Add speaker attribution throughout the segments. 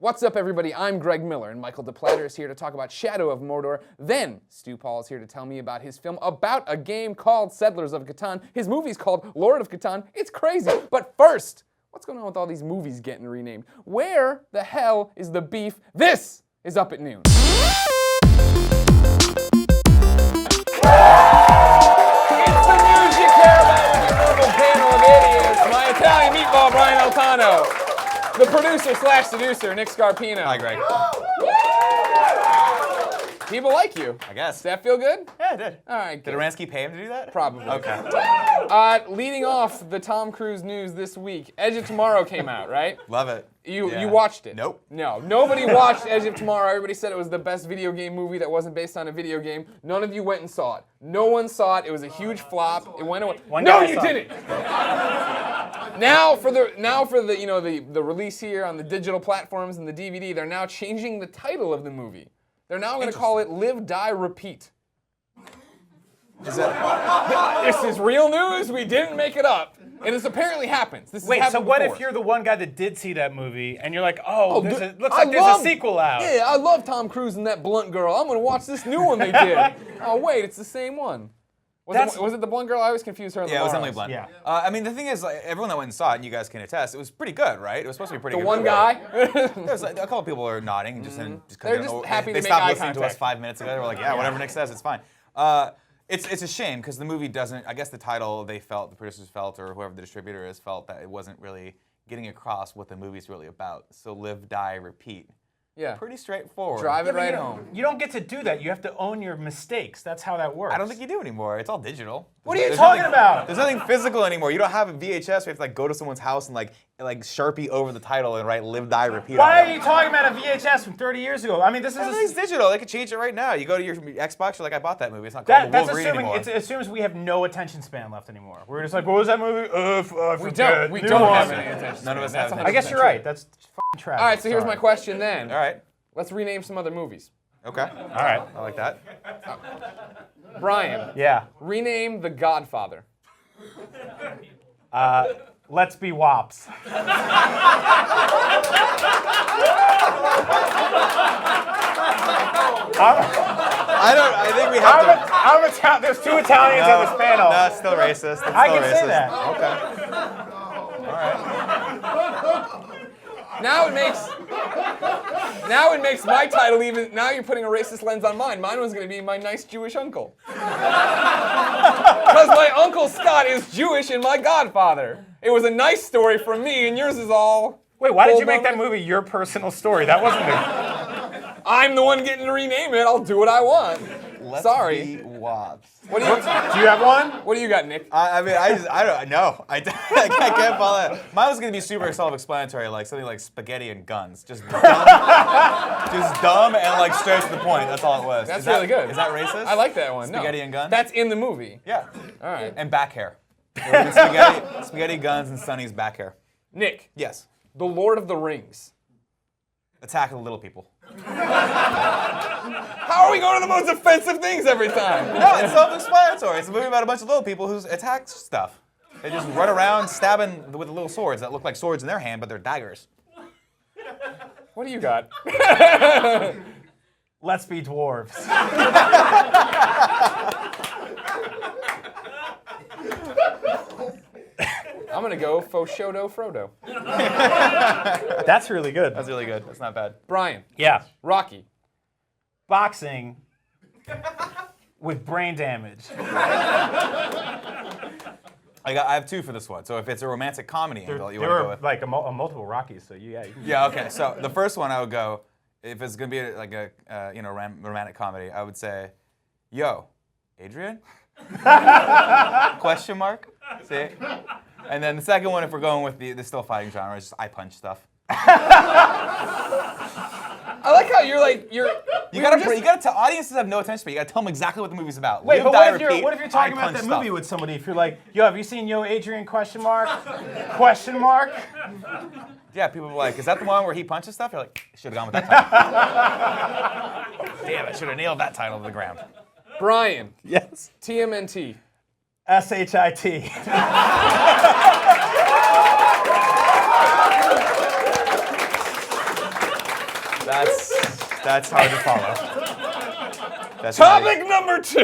Speaker 1: What's up, everybody? I'm Greg Miller, and Michael DePlatter is here to talk about Shadow of Mordor. Then, Stu Paul is here to tell me about his film about a game called Settlers of Catan. His movie's called Lord of Catan. It's crazy. But first, what's going on with all these movies getting renamed? Where the hell is the beef? This is Up at Noon. It's the news you care about with your little panel of idiots. My Italian meatball, Brian Altano. The producer/seducer, Nick Scarpino.
Speaker 2: Hi, Greg.
Speaker 1: People like you.
Speaker 2: I guess.
Speaker 1: Does that feel good?
Speaker 2: Yeah, it did.
Speaker 1: All right,
Speaker 2: Did
Speaker 1: good.
Speaker 2: Aransky pay him to do that?
Speaker 1: Probably.
Speaker 2: Okay.
Speaker 1: Leading off the Tom Cruise news this week, Edge of Tomorrow came out, right?
Speaker 2: Love it.
Speaker 1: You
Speaker 2: Yeah.
Speaker 1: watched it?
Speaker 2: Nope.
Speaker 1: No. Nobody watched Edge of Tomorrow. Everybody said it was the best video game movie that wasn't based on a video game. None of you went and saw it. No one saw it. It was a huge flop. It went away. No, you didn't. Now for the the release here on the digital platforms and the DVD, they're now changing the title of the movie. They're now going to call it Live, Die, Repeat.
Speaker 2: Is that?
Speaker 1: This is real news. We didn't make it up. And this apparently happens. This has
Speaker 3: Wait, so
Speaker 1: happened
Speaker 3: what
Speaker 1: before.
Speaker 3: if you're the one guy that did see that movie and you're like, oh, looks
Speaker 1: I
Speaker 3: like there's
Speaker 1: love-
Speaker 3: a sequel out.
Speaker 1: Yeah, I love Tom Cruise and that Blunt girl. I'm going to watch this new one they did. Oh, wait, it's the same one. Was it the Blunt girl? I always confuse her and
Speaker 2: Yeah, it was
Speaker 1: Laura.
Speaker 2: Emily Blunt.
Speaker 3: Yeah.
Speaker 2: I mean, the thing is, like, everyone that went and saw it, and you guys can attest, it was pretty good, right? It was supposed to be pretty
Speaker 1: The
Speaker 2: good.
Speaker 1: one guy?
Speaker 2: There's like, a couple people are nodding, and just
Speaker 1: They're
Speaker 2: they
Speaker 1: just
Speaker 2: don't know-
Speaker 1: happy
Speaker 2: they
Speaker 1: to make
Speaker 2: stopped
Speaker 1: eye
Speaker 2: listening to us
Speaker 1: contact.
Speaker 2: 5 minutes ago. They were like, yeah, whatever Nick says, it's fine. It's a shame because the movie doesn't. I guess the title the producers felt, or whoever the distributor is felt that it wasn't really getting across what the movie's really about. So live, die, repeat.
Speaker 1: Yeah.
Speaker 2: Pretty straightforward.
Speaker 1: Drive it
Speaker 3: Yeah, but
Speaker 1: right
Speaker 3: you
Speaker 1: home.
Speaker 3: You don't get to do that. You have to own your mistakes. That's how that works.
Speaker 2: I don't think you do anymore. It's all digital.
Speaker 3: What are you
Speaker 2: There's
Speaker 3: talking
Speaker 2: nothing-
Speaker 3: about?
Speaker 2: There's nothing physical anymore. You don't have a VHS where you have to like go to someone's house and like Sharpie over the title and write live, die, repeat.
Speaker 3: Why
Speaker 2: on
Speaker 3: are
Speaker 2: it.
Speaker 3: you talking about a VHS from 30 years ago? I mean, this is
Speaker 2: Everything's digital. They could change it right now. You go to your Xbox, you're like, I bought that movie. It's not called
Speaker 3: that's
Speaker 2: Wolverine
Speaker 3: assuming
Speaker 2: anymore.
Speaker 3: it assumes we have no attention span left anymore. We're just like, what was that movie?
Speaker 1: We don't have any attention.
Speaker 2: None of us
Speaker 1: That's
Speaker 2: have
Speaker 1: 100%
Speaker 3: I guess you're
Speaker 1: true.
Speaker 3: right. That's fucking trash.
Speaker 1: All right, so here's my question then.
Speaker 2: All right.
Speaker 1: Let's rename some other movies.
Speaker 2: Okay.
Speaker 3: All right.
Speaker 2: I like that.
Speaker 1: Brian,
Speaker 3: Yeah.
Speaker 1: rename The Godfather.
Speaker 3: Let's be wops.
Speaker 2: I think we have to.
Speaker 3: There's two Italians on this panel.
Speaker 2: No, it's still racist. It's
Speaker 3: I
Speaker 2: still
Speaker 3: can
Speaker 2: racist.
Speaker 3: say that.
Speaker 2: Okay.
Speaker 1: Now it makes my title even. Now you're putting a racist lens on mine. Mine was going to be My Nice Jewish Uncle. Because my Uncle Scott is Jewish and my Godfather. It was a nice story from me, and yours is all.
Speaker 3: Wait, why did you
Speaker 1: full
Speaker 3: make that
Speaker 1: blown-
Speaker 3: movie your personal story? That wasn't a...
Speaker 1: I'm the one getting to rename it. I'll do what I want.
Speaker 2: Let's
Speaker 1: Sorry.
Speaker 2: be wops.
Speaker 1: What do you?
Speaker 3: Do you have one?
Speaker 1: What do you got, Nick?
Speaker 2: I don't know. I can't follow that. Mine was gonna be super self-explanatory, like something like spaghetti and guns, just dumb, and like straight to the point. That's all it was.
Speaker 1: That's
Speaker 2: Is that-
Speaker 1: really good.
Speaker 2: Is that racist?
Speaker 1: I like that one. No.
Speaker 2: Spaghetti and guns?
Speaker 1: That's in the movie.
Speaker 2: Yeah.
Speaker 1: All right.
Speaker 2: And back hair. It would've been spaghetti, guns, and Sonny's back hair.
Speaker 1: Nick,
Speaker 2: Yes.
Speaker 1: The Lord of the Rings.
Speaker 2: Attack of the Little People.
Speaker 1: How are we going to the most offensive things every time?
Speaker 2: No, it's self-explanatory. It's a movie about a bunch of little people who attack stuff. They just run around stabbing with little swords that look like swords in their hand, but they're daggers.
Speaker 1: What do you got?
Speaker 3: Let's be dwarves.
Speaker 1: I'm going to go Foshodo Frodo.
Speaker 3: That's really good.
Speaker 2: That's really good. That's not bad.
Speaker 1: Brian,
Speaker 3: Yeah.
Speaker 1: Rocky.
Speaker 3: Boxing with brain damage.
Speaker 2: I have two for this one. So if it's a romantic comedy angle, you
Speaker 3: There
Speaker 2: want to go
Speaker 3: were
Speaker 2: with.
Speaker 3: like a multiple Rockies, so you can
Speaker 2: Yeah. Okay. So the first one I would go, if it's gonna be like a romantic comedy, I would say, "Yo, Adrian?" Question mark. See? And then the second one, if we're going with the still fighting genre, is just I punch stuff.
Speaker 1: I like how you're like,
Speaker 2: You gotta tell audiences have no attention span. You gotta tell them exactly what the movie's about.
Speaker 3: Wait,
Speaker 2: Live,
Speaker 3: but
Speaker 2: die,
Speaker 3: what
Speaker 2: repeat,
Speaker 3: if you're talking
Speaker 2: I
Speaker 3: about
Speaker 2: punch
Speaker 3: that
Speaker 2: stuff.
Speaker 3: movie with somebody? If you're like, yo, have you seen Yo Adrian? Question mark. Question mark.
Speaker 2: Yeah, people are like, is that the one where he punches stuff? You're like, should have gone with that title. Damn, I should have nailed that title to the ground.
Speaker 1: Brian,
Speaker 3: Yes.
Speaker 1: TMNT.
Speaker 3: SHIT.
Speaker 2: That's hard to follow. That's
Speaker 1: Topic number 2.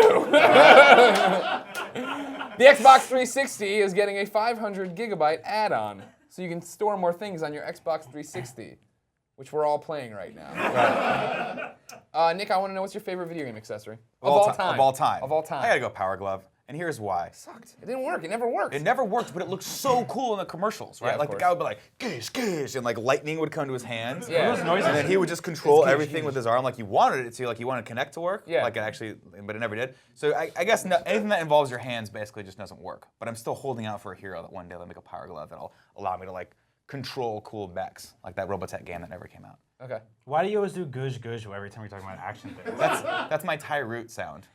Speaker 1: The Xbox 360 is getting a 500 gigabyte add-on, so you can store more things on your Xbox 360, which we're all playing right now. Nick, I want to know what's your favorite video game accessory of all time?
Speaker 2: Of all time.
Speaker 1: Of all time.
Speaker 2: I gotta go Power Glove, and here's why.
Speaker 1: Sucked. It didn't work. It never worked.
Speaker 2: It never worked, but it looked so cool in the commercials, right?
Speaker 1: Yeah, of
Speaker 2: Like the
Speaker 1: course.
Speaker 2: guy would be like, gish, gish, and like lightning would come to his hands.
Speaker 1: Yeah.
Speaker 3: Those noises.
Speaker 2: And then he would just control everything with his arm like you wanted it to, like you wanted to connect to work.
Speaker 1: Yeah.
Speaker 2: Like it actually, but it never did. So I guess anything that involves your hands basically just doesn't work. But I'm still holding out for a hero that one day they'll make a Power Glove that'll allow me to like control cool mechs, like that Robotech game that never came out.
Speaker 1: Okay.
Speaker 3: Why do you always do gush gush every time we talk about action things?
Speaker 2: That's my Tyroot sound.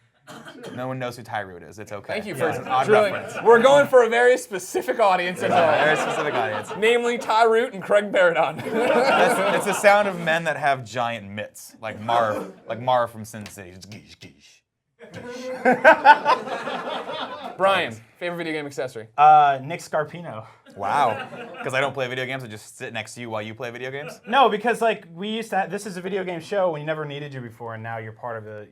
Speaker 2: No one knows who Tyroot is. It's okay.
Speaker 1: Thank you for
Speaker 2: It's an odd
Speaker 1: drilling.
Speaker 2: reference.
Speaker 1: We're going for a very specific audience at home.
Speaker 2: Very specific audience.
Speaker 1: Namely Tyroot and Craig Baradon.
Speaker 2: It's the sound of men that have giant mitts, like Marv from Sin City. Just gish, gish.
Speaker 1: Brian, favorite video game accessory?
Speaker 3: Nick Scarpino.
Speaker 2: Wow. Because I don't play video games, I just sit next to you while you play video games?
Speaker 3: No, because like we used to. This is a video game show. We never needed you before, and now you're part of the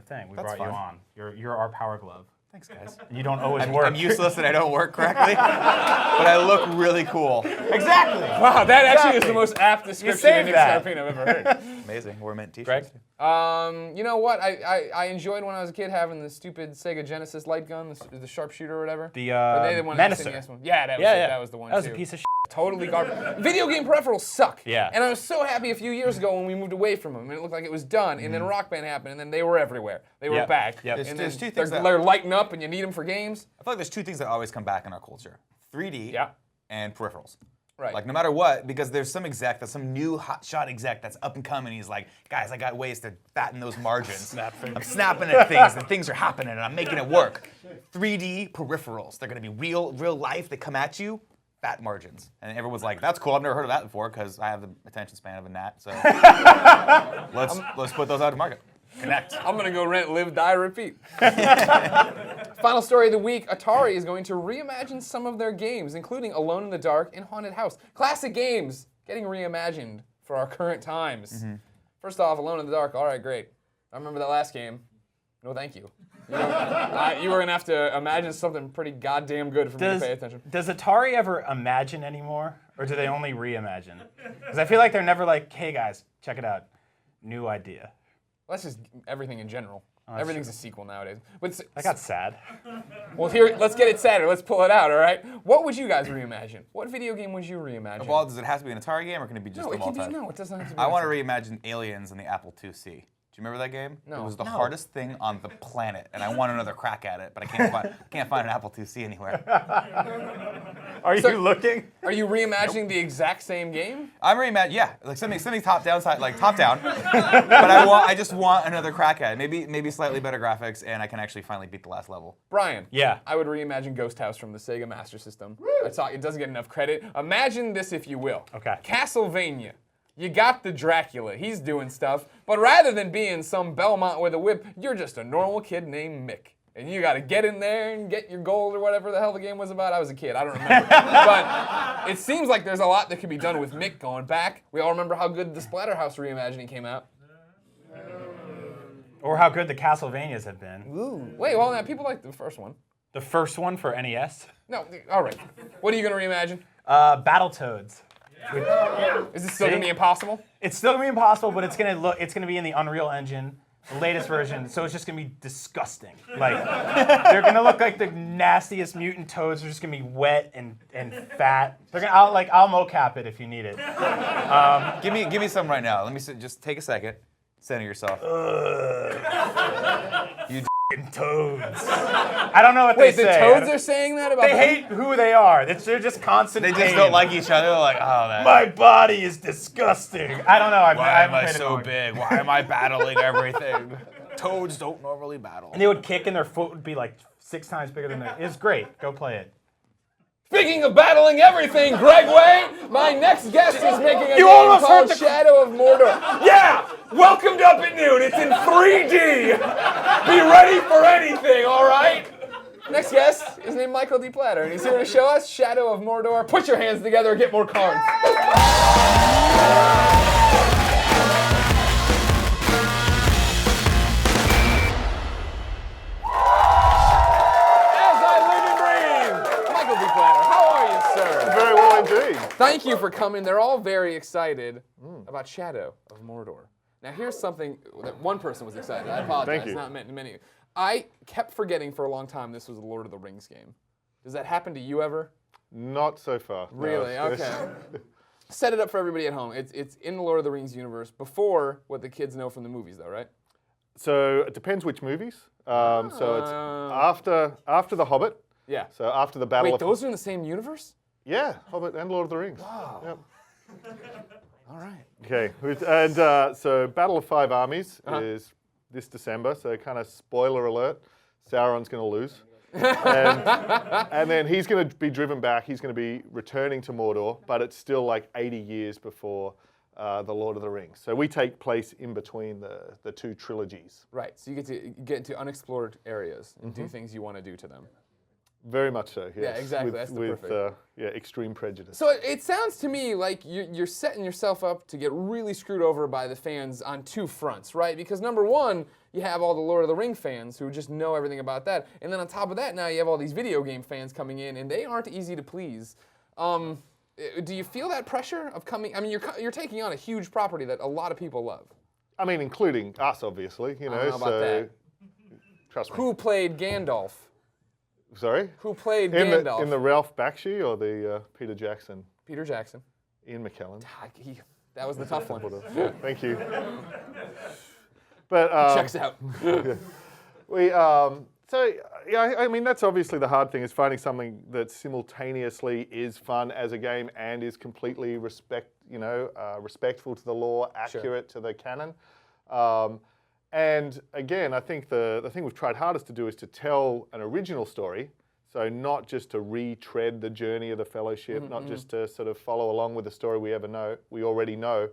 Speaker 3: thing. We
Speaker 2: That's
Speaker 3: brought you
Speaker 2: fun.
Speaker 3: on. You're our Power Glove.
Speaker 2: Thanks, guys.
Speaker 3: You don't always work.
Speaker 2: I'm useless and I don't work correctly, but I look really cool.
Speaker 3: Exactly.
Speaker 1: Wow, that actually is the most apt description of
Speaker 3: saved
Speaker 1: Nick
Speaker 3: that.
Speaker 1: Scarpino I've ever heard.
Speaker 2: Amazing. We're mint
Speaker 3: Greg?
Speaker 2: t-shirts.
Speaker 1: You know what? I enjoyed when I was a kid having the stupid Sega Genesis light gun, the sharpshooter or whatever.
Speaker 3: The
Speaker 1: Or they one
Speaker 3: Menacer.
Speaker 1: that one. Yeah, that was it. That was the one
Speaker 3: That was
Speaker 1: too.
Speaker 3: a piece of shit.
Speaker 1: Totally garbage. Video game peripherals suck.
Speaker 3: Yeah.
Speaker 1: And I was so happy a few years ago when we moved away from them, and it looked like it was done. And then Rock Band happened, and then they were everywhere. They were
Speaker 3: Yep.
Speaker 1: back.
Speaker 3: Yep.
Speaker 1: And
Speaker 2: There's
Speaker 1: then
Speaker 2: two things
Speaker 1: they're lighting up, and you need them for games.
Speaker 2: I feel like there's two things that always come back in our culture. 3D
Speaker 1: Yeah.
Speaker 2: and peripherals.
Speaker 1: Right.
Speaker 2: Like no matter what, because there's some new hotshot exec that's up and coming. He's like, guys, I got ways to fatten those margins. I'm snapping at things and things are happening and I'm making it work. 3D peripherals. They're gonna be real life. They come at you. Fat margins. And everyone's like, that's cool. I've never heard of that before because I have the attention span of a gnat. So let's put those out to market. Connect.
Speaker 1: I'm gonna go rent, live, die, repeat. Final story of the week, Atari is going to reimagine some of their games, including Alone in the Dark and Haunted House. Classic games getting reimagined for our current times. First off, Alone in the Dark, all right, great. I remember that last game. No, thank you. You were gonna have to imagine something pretty goddamn good for me to pay attention.
Speaker 3: Does Atari ever imagine anymore, or do they only reimagine? Because I feel like they're never like, hey guys, check it out, new idea.
Speaker 1: That's just everything in general. Everything's a sequel nowadays. But
Speaker 3: I got sad.
Speaker 1: well, here, let's get it sadder. Let's pull it out, all right? What would you guys reimagine? What video game would you reimagine?
Speaker 2: Well, does it have to be an Atari game or can it be just
Speaker 1: no,
Speaker 2: a
Speaker 1: it can be,
Speaker 2: multi?
Speaker 1: no, it doesn't have to be.
Speaker 2: I want to reimagine Aliens and the Apple IIc. Do you remember that game?
Speaker 1: No.
Speaker 2: It was the hardest thing on the planet, and I want another crack at it, but I can't find an Apple IIc anywhere.
Speaker 3: Are you looking?
Speaker 1: Are you reimagining the exact same game?
Speaker 2: I'm reimagining, yeah, like something top down, top down. But I just want another crack at it. Maybe slightly better graphics, and I can actually finally beat the last level.
Speaker 1: Brian.
Speaker 3: Yeah.
Speaker 1: I would reimagine Ghost House from the Sega Master System. I thought it doesn't get enough credit. Imagine this, if you will.
Speaker 3: Okay.
Speaker 1: Castlevania. You got the Dracula. He's doing stuff. But rather than being some Belmont with a whip, you're just a normal kid named Mick. And you got to get in there and get your gold or whatever the hell the game was about. I was a kid. I don't remember. But it seems like there's a lot that could be done with Mick going back. We all remember how good the Splatterhouse reimagining came out.
Speaker 3: Or how good the Castlevanias have been.
Speaker 1: Ooh. Wait, well, now people like the first one.
Speaker 3: The first one for NES.
Speaker 1: No, all right. What are you going to reimagine?
Speaker 3: Battletoads.
Speaker 1: Is this still going to be impossible?
Speaker 3: It's still gonna be impossible, but it's gonna be in the Unreal Engine, the latest version. So it's just gonna be disgusting. Like they're gonna look like the nastiest mutant toads. They're just gonna be wet and fat. I'll mocap it if you need it.
Speaker 2: Give me some right now. Let me just take a second. Center yourself. You
Speaker 3: Toads. I don't know what
Speaker 1: Wait,
Speaker 3: they
Speaker 1: the
Speaker 3: say.
Speaker 1: toads are saying that about
Speaker 3: They hate who they are. They're just constant.
Speaker 2: They just
Speaker 3: pain.
Speaker 2: don't like each other. They're like, oh, that.
Speaker 3: My body is disgusting. I don't know.
Speaker 2: Why am I so big? Why am I battling everything? Toads don't normally battle.
Speaker 3: And they would kick, and their foot would be like 6 times bigger than theirs. It's great. Go play it.
Speaker 1: Speaking of battling everything, Greg Way, my next guest is making a
Speaker 3: You
Speaker 1: game
Speaker 3: almost
Speaker 1: called
Speaker 3: heard the-
Speaker 1: Shadow of Mordor. Yeah! Welcome to Up at Noon. It's in 3D. Be ready for anything, all right? Next guest is named Michael D. Platter, and he's here to show us Shadow of Mordor. Put your hands together and get more cards. thank you for coming. They're all very excited about Shadow of Mordor. Now here's something that one person was excited. I apologize.
Speaker 4: Thank you.
Speaker 1: Not many. I kept forgetting for a long time this was a Lord of the Rings game. Does that happen to you ever?
Speaker 4: Not so far. no.
Speaker 1: Really? Okay. Set it up for everybody at home. It's in the Lord of the Rings universe before what the kids know from the movies, though, right?
Speaker 4: So it depends which movies. So it's after The Hobbit.
Speaker 1: Yeah.
Speaker 4: So after the Battle
Speaker 1: Wait,
Speaker 4: of...
Speaker 1: those are in the same universe?
Speaker 4: Yeah, Hobbit and Lord of the Rings.
Speaker 1: Wow.
Speaker 4: Yep.
Speaker 1: All right.
Speaker 4: Okay, and so Battle of Five Armies is this December, so kind of spoiler alert, Sauron's going to lose. and then he's going to be driven back, he's going to be returning to Mordor, but it's still like 80 years before the Lord of the Rings. So we take place in between the two trilogies.
Speaker 1: Right. So you get to get into unexplored areas and do things you want to do to them.
Speaker 4: Very much so, yes.
Speaker 1: Yeah, exactly.
Speaker 4: With,
Speaker 1: That's the
Speaker 4: with
Speaker 1: perfect.
Speaker 4: extreme prejudice.
Speaker 1: So it sounds to me like you're setting yourself up to get really screwed over by the fans on two fronts, right? Because number one, you have all the Lord of the Ring fans who just know everything about that. And then on top of that, now you have all these video game fans coming in, and they aren't easy to please. Do you feel that pressure of coming? I mean, you're taking on a huge property that a lot of people love.
Speaker 4: I mean, including us, obviously. You know,
Speaker 1: I don't know about that.
Speaker 4: Trust me.
Speaker 1: Who played Gandalf?
Speaker 4: Sorry?
Speaker 1: Who played
Speaker 4: In
Speaker 1: Gandalf?
Speaker 4: the Ralph Bakshi or the Peter Jackson?
Speaker 1: Peter Jackson.
Speaker 4: Ian McKellen.
Speaker 1: That was the tough one.
Speaker 4: Yeah, thank you. But
Speaker 1: Checks out.
Speaker 4: So yeah, I mean that's obviously the hard thing is finding something that simultaneously is fun as a game and is completely respectful to the lore, accurate to the canon. And again, I think the thing we've tried hardest to do is to tell an original story. So not just to retread the journey of the Fellowship, not just to sort of follow along with the story we already know.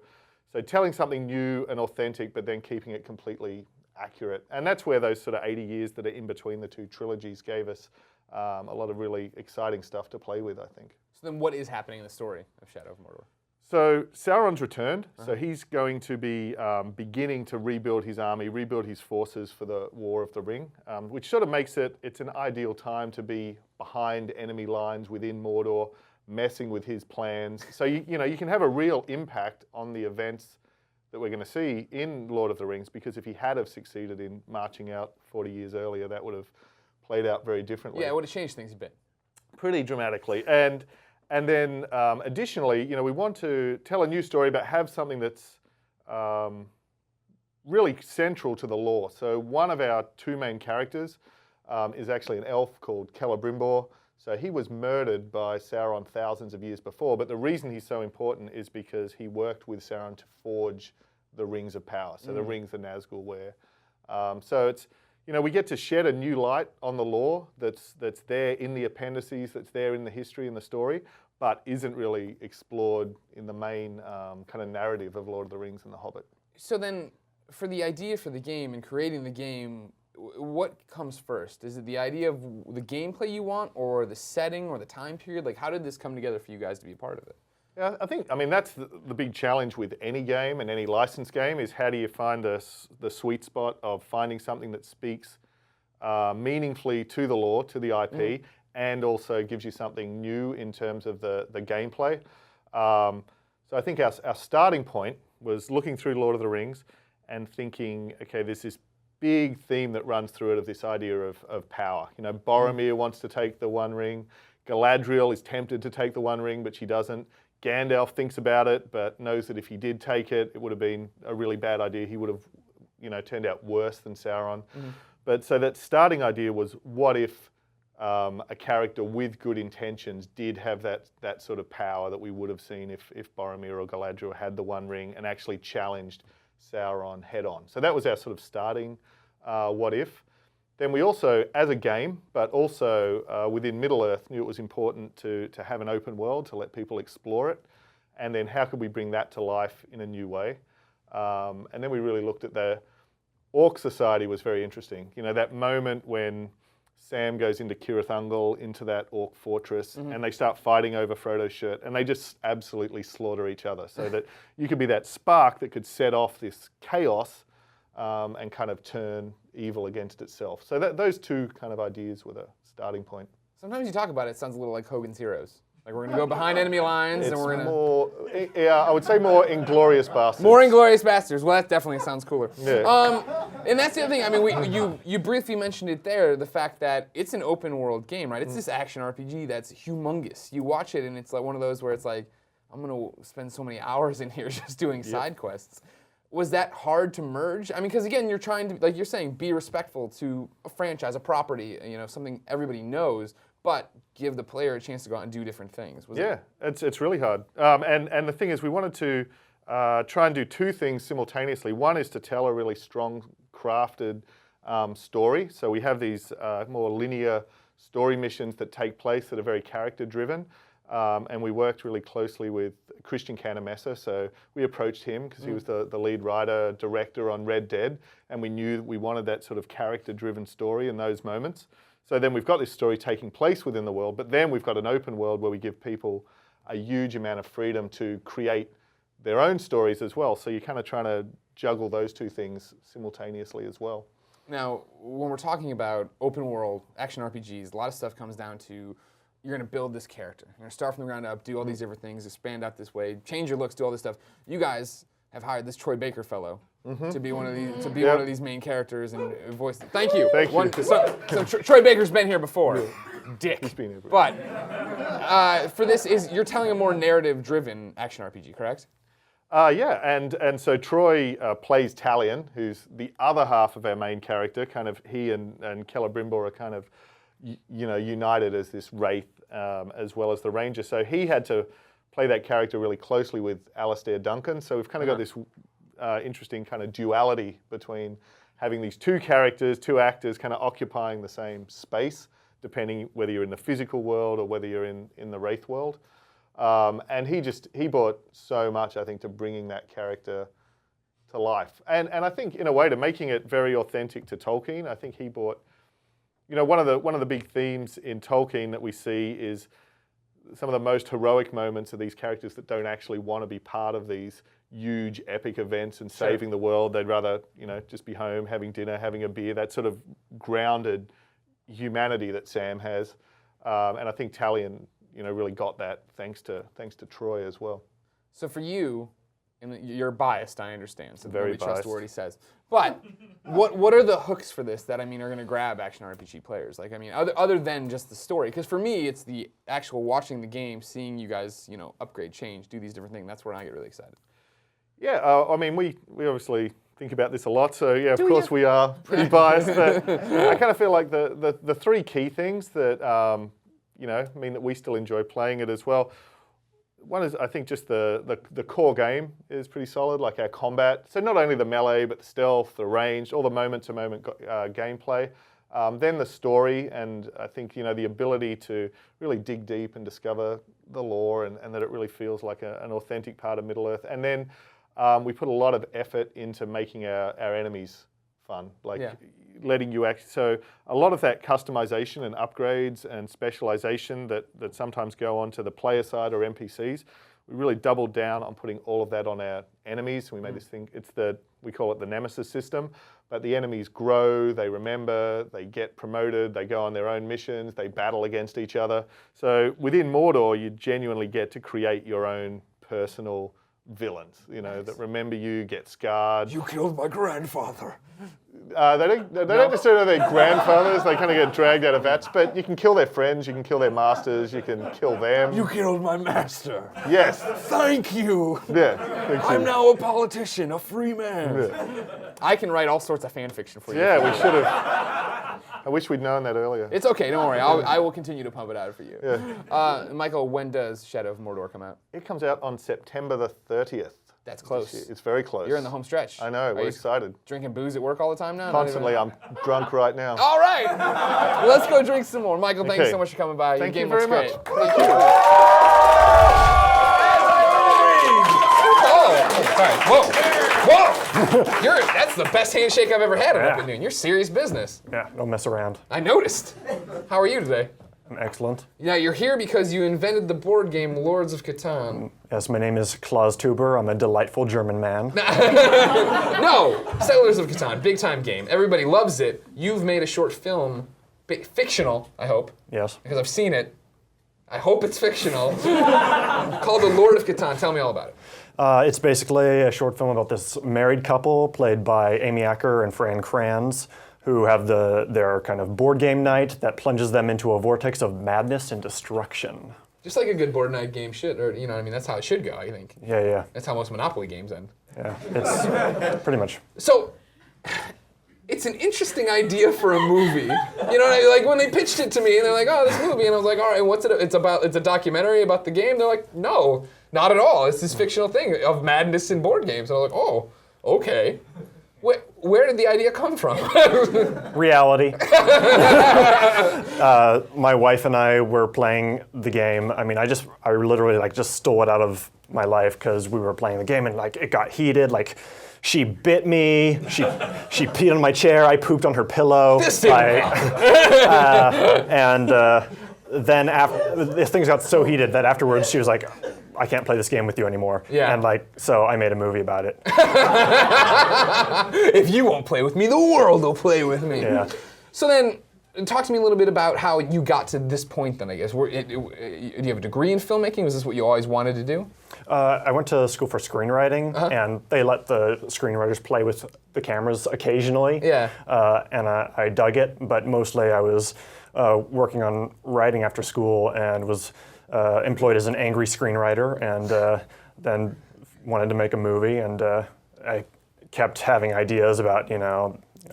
Speaker 4: So telling something new and authentic, but then keeping it completely accurate. And that's where those sort of 80 years that are in between the two trilogies gave us a lot of really exciting stuff to play with, I think.
Speaker 1: So then what is happening in the story of Shadow of Mordor?
Speaker 4: So Sauron's returned, so he's going to be beginning to rebuild his army, rebuild his forces for the War of the Ring, which sort of makes it's an ideal time to be behind enemy lines within Mordor, messing with his plans. So you can have a real impact on the events that we're going to see in Lord of the Rings, because if he had have succeeded in marching out 40 years earlier, that would have played out very differently.
Speaker 1: Yeah, it would have changed things a bit.
Speaker 4: Pretty dramatically. And then additionally, we want to tell a new story, but have something that's really central to the lore. So one of our two main characters is actually an elf called Celebrimbor. So he was murdered by Sauron thousands of years before, but the reason he's so important is because he worked with Sauron to forge the Rings of Power, so the rings the Nazgul wear. So it's, we get to shed a new light on the lore that's there in the appendices, that's there in the history and the story, but isn't really explored in the main kind of narrative of Lord of the Rings and The Hobbit.
Speaker 1: So then, for the idea for the game and creating the game, what comes first? Is it the idea of the gameplay you want, or the setting, or the time period? Like, how did this come together for you guys to be a part of it?
Speaker 4: Yeah, I mean, that's the big challenge with any game and any licensed game is how do you find the sweet spot of finding something that speaks meaningfully to the lore, to the IP, and also gives you something new in terms of the gameplay. So I think our starting point was looking through Lord of the Rings and thinking, okay, there's this big theme that runs through it of this idea of power. Boromir wants to take the One Ring. Galadriel is tempted to take the One Ring, but she doesn't. Gandalf thinks about it, but knows that if he did take it, it would have been a really bad idea. He would have, turned out worse than Sauron. But so that starting idea was, what if a character with good intentions did have that sort of power that we would have seen if Boromir or Galadriel had the One Ring and actually challenged Sauron head on. So that was our sort of starting what if. Then we also, as a game, but also within Middle-earth, knew it was important to have an open world, to let people explore it. And then how could we bring that to life in a new way? And then we really looked at the Orc Society was very interesting. That moment when Sam goes into Cirith Ungol, into that Orc fortress, and they start fighting over Frodo's shirt, and they just absolutely slaughter each other. So that you could be that spark that could set off this chaos and kind of turn evil against itself. So those two kind of ideas were the starting point.
Speaker 1: Sometimes you talk about it, it sounds a little like Hogan's Heroes. Like we're gonna go behind enemy lines, and
Speaker 4: It's
Speaker 1: we're gonna
Speaker 4: more, yeah, I would say more Inglorious Bastards.
Speaker 1: more Inglorious Bastards. Well, that definitely sounds cooler.
Speaker 4: Yeah.
Speaker 1: And that's the other thing. I mean, you briefly mentioned it there. The fact that it's an open world game, right? It's this action RPG that's humongous. You watch it, and it's like one of those where it's like, I'm gonna spend so many hours in here just doing side quests. Was that hard to merge? I mean, because again, you're trying to, like you're saying, be respectful to a franchise, a property, something everybody knows, but give the player a chance to go out and do different things.
Speaker 4: It's really hard. And the thing is, we wanted to try and do two things simultaneously. One is to tell a really strong, crafted story. So we have these more linear story missions that take place that are very character-driven. And we worked really closely with Christian Canamessa. So we approached him because he was the lead writer, director on Red Dead, and we knew we wanted that sort of character-driven story in those moments. So then we've got this story taking place within the world, but then we've got an open world where we give people a huge amount of freedom to create their own stories as well. So you're kind of trying to juggle those two things simultaneously as well.
Speaker 1: Now, when we're talking about open world action RPGs, a lot of stuff comes down to you're going to build this character. You're going to start from the ground up, do all these different things, expand out this way, change your looks, do all this stuff. You guys have hired this Troy Baker fellow to be one of these one of these main characters and voice. Thank you.
Speaker 4: Thank you.
Speaker 1: So Troy Baker's been here before. Dick.
Speaker 4: He's been here before.
Speaker 1: But for this you're telling a more narrative-driven action RPG, correct?
Speaker 4: Yeah, and so Troy plays Talion, who's the other half of our main character. Kind of he and Celebrimbor are kind of united as this wraith as well as the ranger. So he had to play that character really closely with Alistair Duncan. So we've kind of got this interesting kind of duality between having these two characters, two actors kind of occupying the same space, depending whether you're in the physical world or whether you're in the wraith world. And he brought so much, I think, to bringing that character to life. And I think, in a way, to making it very authentic to Tolkien. I think he brought, one of the big themes in Tolkien that we see is some of the most heroic moments of these characters that don't actually want to be part of these huge epic events and saving the world. They'd rather, just be home, having dinner, having a beer, that sort of grounded humanity that Sam has. And I think Talion, really got that thanks to Troy as well.
Speaker 1: So for you, and you're biased, I understand. So
Speaker 4: Very
Speaker 1: nobody trusts
Speaker 4: biased.
Speaker 1: what he says. But what are the hooks for this that are going to grab action RPG players? Like, other than just the story, because for me, it's the actual watching the game, seeing you guys, upgrade, change, do these different things. That's where I get really excited.
Speaker 4: Yeah, we obviously think about this a lot. So yeah, of course we are pretty biased. But I kind of feel like the three key things that mean that we still enjoy playing it as well. One is, I think, just the core game is pretty solid, like our combat. So not only the melee, but the stealth, the range, all the moment-to-moment gameplay. Then the story, and I think, the ability to really dig deep and discover the lore and that it really feels like an authentic part of Middle-earth. And then we put a lot of effort into making our enemies fun, letting you act. So a lot of that customization and upgrades and specialization that sometimes go on to the player side or NPCs, we really doubled down on putting all of that on our enemies. We made this thing, we call it the Nemesis system, but the enemies grow, they remember, they get promoted, they go on their own missions, they battle against each other. So within Mordor, you genuinely get to create your own personal villains, that remember you, get scarred.
Speaker 1: You killed my grandfather.
Speaker 4: They don't necessarily know their grandfathers. They kind of get dragged out of vats, but you can kill their friends, you can kill their masters, you can kill them.
Speaker 1: You killed my master.
Speaker 4: Yes.
Speaker 1: Thank you.
Speaker 4: Yeah.
Speaker 1: I'm now a politician, a free man.
Speaker 4: Yeah.
Speaker 1: I can write all sorts of fan fiction for you.
Speaker 4: Yeah, we should have. I wish we'd known that earlier.
Speaker 1: It's okay, don't worry. I will continue to pump it out for you.
Speaker 4: Yeah.
Speaker 1: Michael, when does Shadow of Mordor come out?
Speaker 4: It comes out on September the 30th.
Speaker 1: That's close.
Speaker 4: It's very close.
Speaker 1: You're in the home stretch.
Speaker 4: I know, we're excited.
Speaker 1: Drinking booze at work all the time now?
Speaker 4: Constantly, I'm drunk right now.
Speaker 1: All right. Well, let's go drink some more. Michael, thank you so much for coming by.
Speaker 4: Thank
Speaker 1: Your
Speaker 4: you
Speaker 1: game
Speaker 4: very
Speaker 1: looks
Speaker 4: much.
Speaker 1: great. Thank you. Oh, sorry. Whoa. That's the best handshake I've ever had at Open Noon. You're serious business.
Speaker 5: Yeah, don't mess around.
Speaker 1: I noticed. How are you today?
Speaker 5: I'm excellent.
Speaker 1: Yeah, you're here because you invented the board game Lords of Catan.
Speaker 5: Yes, my name is Klaus Tuber. I'm a delightful German man.
Speaker 1: No, Settlers of Catan, big time game. Everybody loves it. You've made a short film, fictional, I hope.
Speaker 5: Yes.
Speaker 1: Because I've seen it. I hope it's fictional. Called The Lord of Catan. Tell me all about it.
Speaker 5: It's basically a short film about this married couple played by Amy Acker and Fran Kranz, who have their kind of board game night that plunges them into a vortex of madness and destruction.
Speaker 1: Just like a good board night game should, or you know what I mean? That's how it should go, I think.
Speaker 5: Yeah.
Speaker 1: That's how most Monopoly games end.
Speaker 5: Yeah, it's pretty much.
Speaker 1: So, it's an interesting idea for a movie. You know what I mean? Like when they pitched it to me and they're like, oh, this movie, and I was like, all right, what's it? It's a documentary about the game. They're like, no, not at all. It's this fictional thing of madness in board games. And I was like, oh, okay. Where did the idea come from?
Speaker 5: Reality. My wife and I were playing the game. I mean, I literally like just stole it out of my life because we were playing the game and like it got heated. Like she bit me. She peed on my chair. I pooped on her pillow.
Speaker 1: This didn't
Speaker 5: then after things got so heated that afterwards she was like, I can't play this game with you anymore.
Speaker 1: Yeah.
Speaker 5: And like, so I made a movie about it.
Speaker 1: If you won't play with me, the world will play with me.
Speaker 5: Yeah.
Speaker 1: So then, talk to me a little bit about how you got to this point then, I guess. Do you have a degree in filmmaking? Was this what you always wanted to do?
Speaker 5: I went to school for screenwriting, and they let the screenwriters play with the cameras occasionally.
Speaker 1: Yeah.
Speaker 5: And I dug it, but mostly I was working on writing after school and was employed as an angry screenwriter, and then wanted to make a movie, and I kept having ideas about,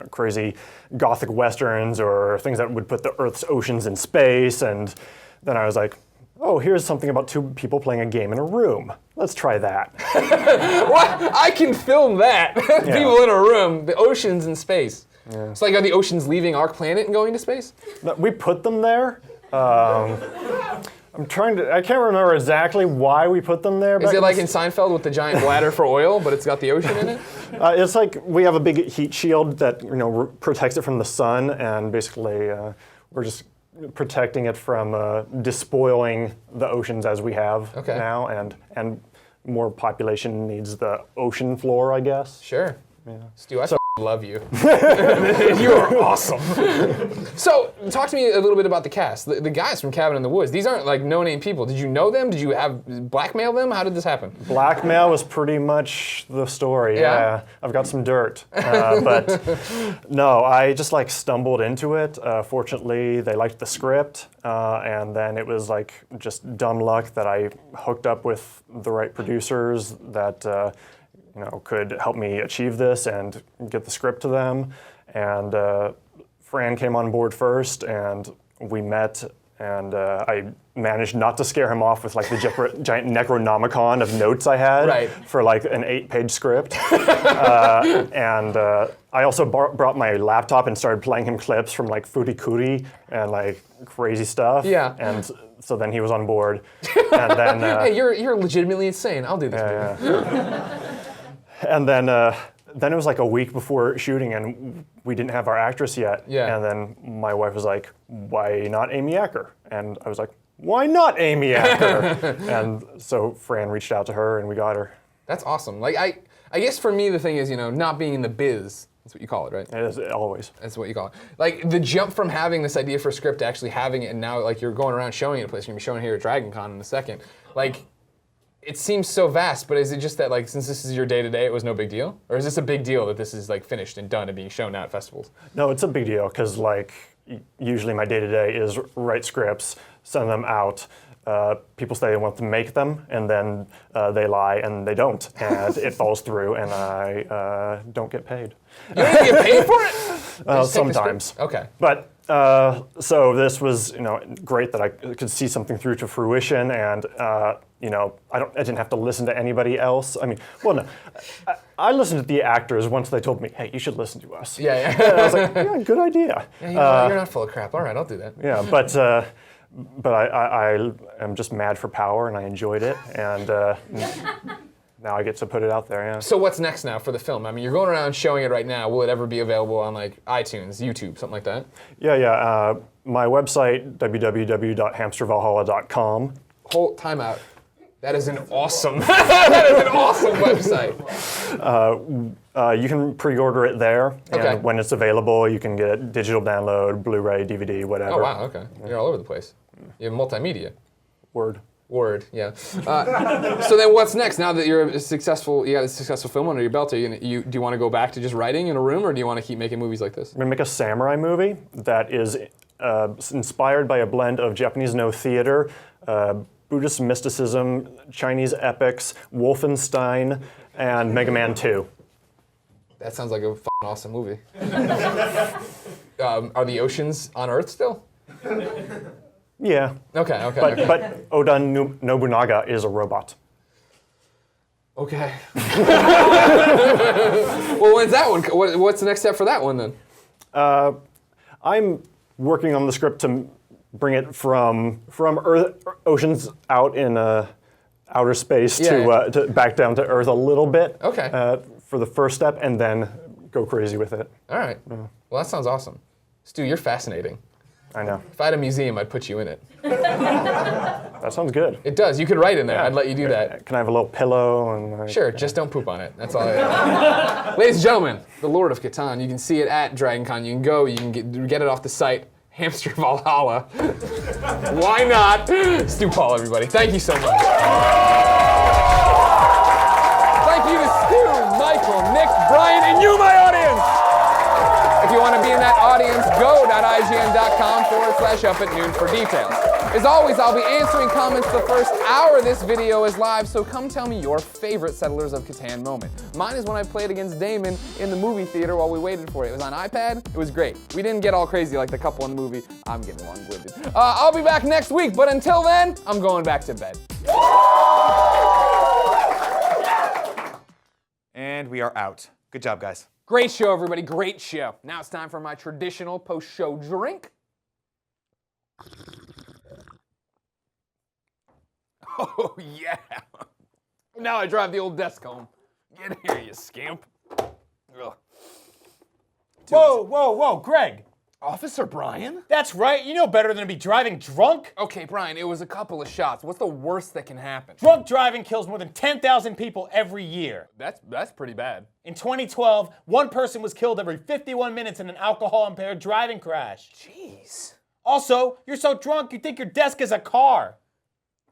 Speaker 5: crazy gothic westerns or things that would put the Earth's oceans in space, and then I was like, oh, here's something about two people playing a game in a room. Let's try that.
Speaker 1: What? I can film that. People in a room, the oceans in space. Yeah. It's like, are the oceans leaving our planet and going to space?
Speaker 5: We put them there. I can't remember exactly why we put them there.
Speaker 1: Is it like in Seinfeld with the giant bladder for oil, but it's got the ocean in it?
Speaker 5: It's like we have a big heat shield that protects it from the sun, and basically we're just protecting it from despoiling the oceans as we have now, and more population needs the ocean floor, I guess.
Speaker 1: Sure. Yeah. Stu, I love you. You are awesome. So, talk to me a little bit about the cast. The guys from Cabin in the Woods, these aren't like no-name people. Did you know them? Did you blackmail them? How did this happen?
Speaker 5: Blackmail was pretty much the story. Yeah. I've got some dirt. But no, I just like stumbled into it. Fortunately, they liked the script. And then it was like just dumb luck that I hooked up with the right producers that could help me achieve this and get the script to them. And Fran came on board first, and we met, and I managed not to scare him off with like the giant Necronomicon of notes I had for like an 8-page script. And I also brought my laptop and started playing him clips from like Furikuri and like crazy stuff. Yeah. And so then he was on board. And then
Speaker 1: hey, you're legitimately insane. I'll do this. Yeah.
Speaker 5: And then it was like a week before shooting, and we didn't have our actress yet. Yeah. And then my wife was like, "Why not Amy Acker?" And I was like, "Why not Amy Acker?" And so Fran reached out to her, and we got her.
Speaker 1: That's awesome. Like I guess for me the thing is, not being in the biz. That's what you call it, right?
Speaker 5: It is, always.
Speaker 1: That's what you call it. Like the jump from having this idea for a script to actually having it, and now like you're going around showing it a place. You're gonna be showing it here at DragonCon in a second. Like. It seems so vast, but is it just that like since this is your day-to-day, it was no big deal? Or is this a big deal that this is like finished and done and being shown now at festivals?
Speaker 5: No, it's a big deal because like usually my day-to-day is write scripts, send them out. People say they want to make them, and then they lie and they don't, and it falls through, and I don't get paid.
Speaker 1: You don't even get paid for it?
Speaker 5: Sometimes.
Speaker 1: Okay.
Speaker 5: But so this was great that I could see something through to fruition, and I didn't have to listen to anybody else. I mean, well, no, I listened to the actors once they told me, "Hey, you should listen to us."
Speaker 1: Yeah.
Speaker 5: And I was like, "Yeah, good idea."
Speaker 1: Yeah, you're not full of crap. All right, I'll do that.
Speaker 5: Yeah, but I am just mad for power, and I enjoyed it, and now I get to put it out there. Yeah.
Speaker 1: So what's next now for the film? I mean, you're going around showing it right now. Will it ever be available on like iTunes, YouTube, something like that?
Speaker 5: Yeah. My website, www.hamstervalhalla.com.
Speaker 1: Hold time out. That is an awesome website.
Speaker 5: You can pre-order it there, and when it's available, you can get digital download, Blu-ray, DVD, whatever.
Speaker 1: Oh wow, okay. You're all over the place. You have multimedia.
Speaker 5: Word.
Speaker 1: Word, yeah. So then what's next? Now that you got a successful film under your belt, do you want to go back to just writing in a room, or do you want to keep making movies like this?
Speaker 5: I'm going to make a samurai movie that is inspired by a blend of Japanese no theater, Buddhist mysticism, Chinese epics, Wolfenstein, and Mega Man 2.
Speaker 1: That sounds like a f***ing awesome movie. Are the oceans on Earth still?
Speaker 5: Yeah.
Speaker 1: Okay.
Speaker 5: But Oda Nobunaga is a robot.
Speaker 1: Okay. Well, when's that one? What's the next step for that one then?
Speaker 5: I'm working on the script to bring it from Earth, oceans out in outer space to back down to Earth a little bit.
Speaker 1: Okay.
Speaker 5: For the first step, and then go crazy with it.
Speaker 1: All right. Well, that sounds awesome. Stu, you're fascinating.
Speaker 5: I know.
Speaker 1: If I had a museum, I'd put you in it.
Speaker 5: That sounds good.
Speaker 1: It does. You could write in there. I'd let you do that.
Speaker 5: Can I have a little pillow? And
Speaker 1: Sure, just don't poop on it. That's all I ask. Ladies and gentlemen, the Lord of Catan. You can see it at DragonCon. You can go. You can get it off the site. Hamster Valhalla. Why not? Stu Paul, everybody. Thank you so much. Thank you to Stu, Michael, Nick, Brian, and you, my audience. If you want to be in that audience, go.ign.com/up@noon for details. As always, I'll be answering comments the first hour this video is live, so come tell me your favorite Settlers of Catan moment. Mine is when I played against Damon in the movie theater while we waited for it. It was on iPad. It was great. We didn't get all crazy like the couple in the movie. I'm getting long-winded. I'll be back next week, but until then, I'm going back to bed.
Speaker 2: And we are out. Good job, guys.
Speaker 1: Great show, everybody. Great show. Now it's time for my traditional post-show drink. Oh, yeah. Now I drive the old desk home. Get here, you scamp. Ugh.
Speaker 3: Whoa, Greg.
Speaker 1: Officer Brian?
Speaker 3: That's right. You know better than to be driving drunk.
Speaker 1: Okay, Brian, it was a couple of shots. What's the worst that can happen?
Speaker 3: Drunk driving kills more than 10,000 people every year.
Speaker 1: That's pretty bad.
Speaker 3: In 2012, one person was killed every 51 minutes in an alcohol-impaired driving crash.
Speaker 1: Jeez.
Speaker 3: Also, you're so drunk you think your desk is a car.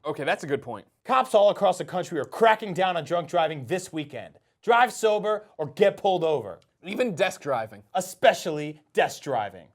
Speaker 1: Okay, that's a good point.
Speaker 3: Cops all across the country are cracking down on drunk driving this weekend. Drive sober or get pulled over.
Speaker 1: Even desk driving.
Speaker 3: Especially desk driving.